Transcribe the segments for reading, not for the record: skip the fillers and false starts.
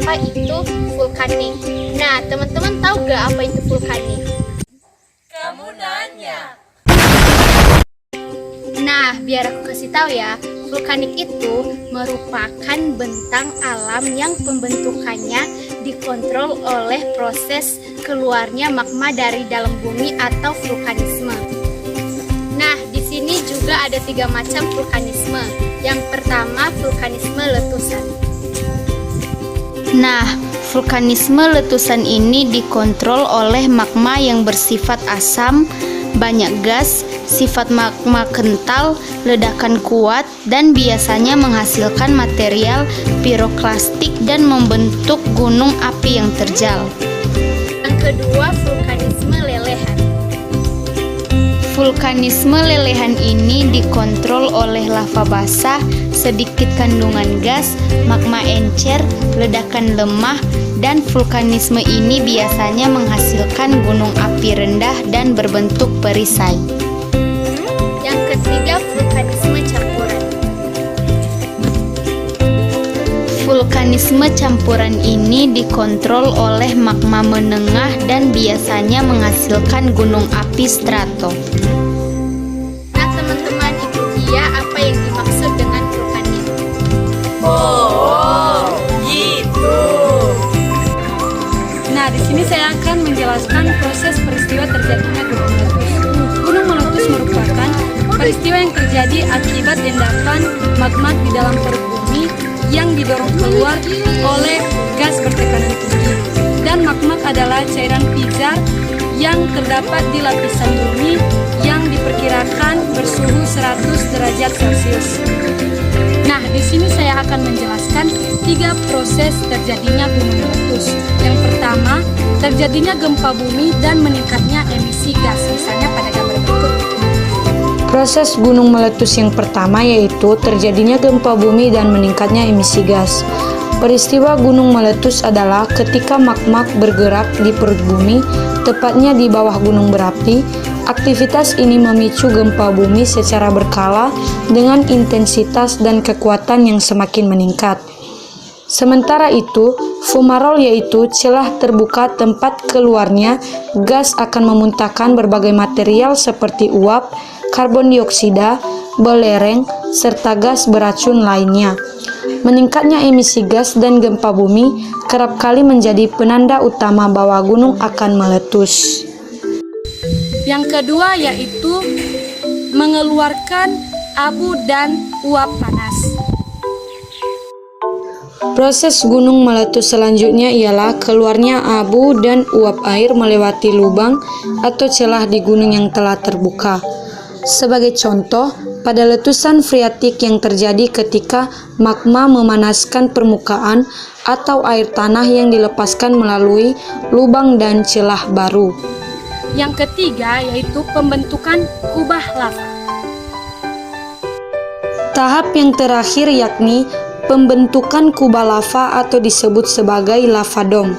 lava itu vulkanik. Nah, teman-teman tahu gak apa itu vulkanik? Kamu nanya. Nah, biar aku kasih tahu ya, vulkanik itu merupakan bentang alam yang pembentukannya dikontrol oleh proses keluarnya magma dari dalam bumi atau vulkanisme. Nah, di sini juga ada 3 macam vulkanisme. Yang pertama, vulkanisme letusan. Nah, vulkanisme letusan ini dikontrol oleh magma yang bersifat asam, banyak gas, sifat magma kental, ledakan kuat, dan biasanya menghasilkan material piroklastik dan membentuk gunung api yang terjal. Yang kedua, vulkanisme lelehan. Vulkanisme lelehan ini dikontrol oleh lava basah, sedikit kandungan gas, magma encer, ledakan lemah, dan vulkanisme ini biasanya menghasilkan gunung api rendah dan berbentuk perisai. Yang ketiga, vulkanisme campuran. Vulkanisme campuran ini dikontrol oleh magma menengah dan biasanya menghasilkan gunung api strato. Nah, teman-teman, itu dia apa yang dimaksud dengan vulkanik. Oh, gitu. Nah, di sini saya akan menjelaskan proses peristiwa terjadinya gunung meletus. Gunung meletus merupakan peristiwa yang terjadi akibat endapan magma di dalam perut bumi yang didorong keluar oleh gas bertekanan tinggi. Dan magma adalah cairan pijar yang terdapat di lapisan bumi yang diperkirakan bersuhu 100 derajat Celcius. Nah, di sini saya akan menjelaskan 3 proses terjadinya gunung meletus. Yang pertama, terjadinya gempa bumi dan meningkatnya emisi gas, misalnya pada gambar berikut. Proses gunung meletus yang pertama yaitu terjadinya gempa bumi dan meningkatnya emisi gas. Peristiwa gunung meletus adalah ketika magma bergerak di perut bumi, tepatnya di bawah gunung berapi. Aktivitas ini memicu gempa bumi secara berkala dengan intensitas dan kekuatan yang semakin meningkat. Sementara itu, fumarole yaitu celah terbuka tempat keluarnya gas akan memuntahkan berbagai material seperti uap, karbon dioksida, belereng, serta gas beracun lainnya. Meningkatnya emisi gas dan gempa bumi kerap kali menjadi penanda utama bahwa gunung akan meletus. Yang kedua yaitu mengeluarkan abu dan uap panas. Proses gunung meletus selanjutnya ialah keluarnya abu dan uap air melewati lubang atau celah di gunung yang telah terbuka. Sebagai contoh, pada letusan freatik yang terjadi ketika magma memanaskan permukaan atau air tanah yang dilepaskan melalui lubang dan celah baru. Yang ketiga yaitu pembentukan kubah lava. Tahap yang terakhir yakni pembentukan kubah lava atau disebut sebagai lava dome.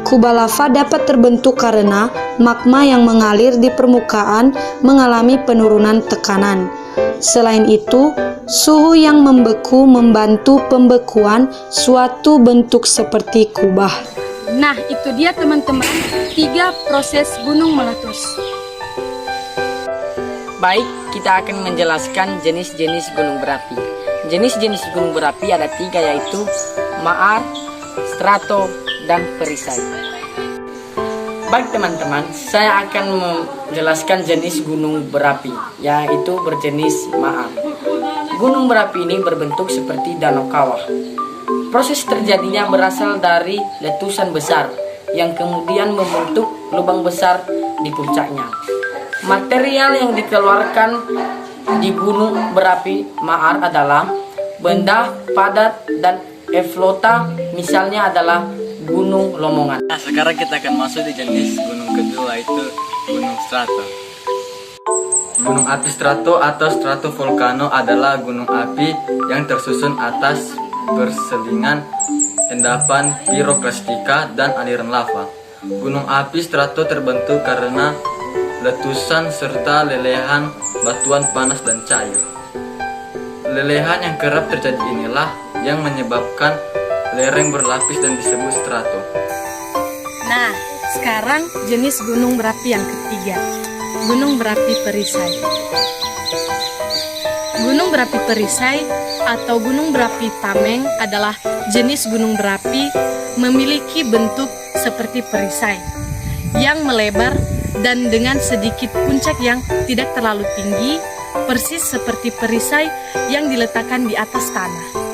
Kubah lava dapat terbentuk karena magma yang mengalir di permukaan mengalami penurunan tekanan. Selain itu, suhu yang membeku membantu pembekuan suatu bentuk seperti kubah. Nah, itu dia teman-teman 3 proses gunung meletus. Baik, kita akan menjelaskan jenis-jenis gunung berapi. Jenis-jenis gunung berapi ada 3 yaitu maar, strato, dan perisai. Baik teman-teman, saya akan menjelaskan jenis gunung berapi, yaitu berjenis maar. Gunung berapi ini berbentuk seperti danau kawah. Proses terjadinya berasal dari letusan besar yang kemudian membentuk lubang besar di puncaknya. Material yang dikeluarkan di gunung berapi maar adalah benda padat dan eflota, misalnya adalah Gunung Lomongan. Nah, sekarang kita akan masuk di jenis gunung kedua, yaitu gunung strato. Gunung api strato atau stratovolcano adalah gunung api yang tersusun atas perselingan endapan piroklastika dan aliran lava. Gunung api strato terbentuk karena letusan serta lelehan batuan panas dan cair. Lelehan yang kerap terjadi inilah yang menyebabkan lereng berlapis dan disebut strato. Nah, sekarang jenis gunung berapi yang ketiga, gunung berapi perisai. Gunung berapi perisai atau gunung berapi tameng adalah jenis gunung berapi memiliki bentuk seperti perisai yang melebar dan dengan sedikit puncak yang tidak terlalu tinggi, persis seperti perisai yang diletakkan di atas tanah.